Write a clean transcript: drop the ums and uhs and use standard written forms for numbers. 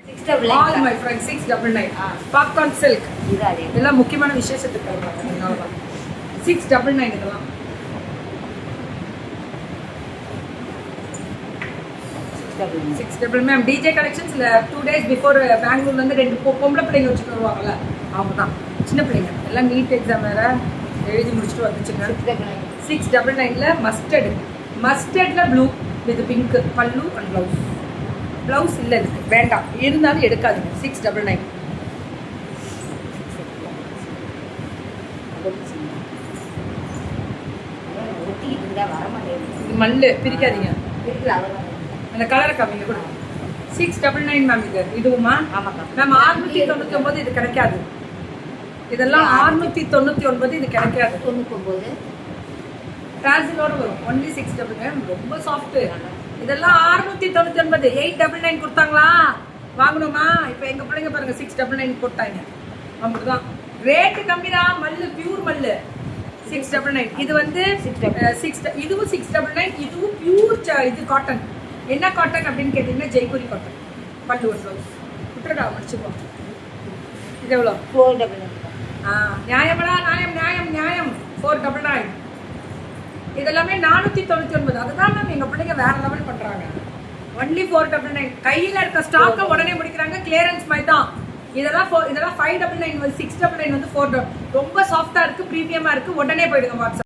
All my friends 699 popcorn silk இதெல்லாம் முக்கியமான விசேஷத்துக்கு அதனால 699 இதெல்லாம் 699 மேம் டிஜே கலெக்ஷன்ஸ்ல 2 days பிஃபோர் பெங்களூர்ல இருந்து ரெண்டு பொம்பளை பிள்ளைங்க வச்சுட்டு வருவாங்கல்ல அவங்க தான் சின்ன பிள்ளைங்க எல்லாம் நீட் எக்ஸாம் வேற எழுதி முடிச்சுட்டு வந்துச்சுங்க 699ல மஸ்டர்ட்ல ப்ளூ வித் பிங்க் பல்லு அண்ட் ப்ளவுஸ் இல்லை இதுக்கு வேண்டாம் இருந்தாலும் எடுக்காதுங்க 699 இது மல்லு பிரிக்காதீங்க அந்த கலரை காமிங்க கூட 699 மேம் இதுவுமா மேம் 699 இது கிடைக்காது இதெல்லாம் 699 இது கிடைக்காது 99 டாசிலோட வரும் ஒன்லி 699 ரொம்ப சாஃப்ட் இதெல்லாம் 699 899 கொடுத்தாங்களா வாங்கணுமா இப்போ எங்க பிள்ளைங்க பாருங்க 699 போட்டாங்க அப்படிதான் ரேட் கம்மிடா மல்லு பியூர் மல்லு 699 இது வந்து 6 இதுவும் 699 இதுவும் பியூர் இது காட்டன் என்ன காட்டன் அப்படின்னு கேட்டீங்கன்னா ஜெய்ப்பூரி காட்டன் பல்லு ஒரு ப்ளவுஸ் விட்டுடா முடிச்சுப்போம் இது எவ்வளோ 499 நியாயமடா நியாயம் 499 இதெல்லாமே 499 அதுதான் மேம் எங்க பிள்ளைங்க வேற லெவல் பண்றாங்க ஒன்லி 499 கையில இருக்க ஸ்டாக்க உடனே முடிக்கிறாங்க கிளியரன்ஸ் மாதிரி தான் இதெல்லாம் 599 699 வந்து 4 ரொம்ப சாஃப்டா இருக்கு பிரீமியமா இருக்கு உடனே போயிடுங்க வாட்ஸ்அப்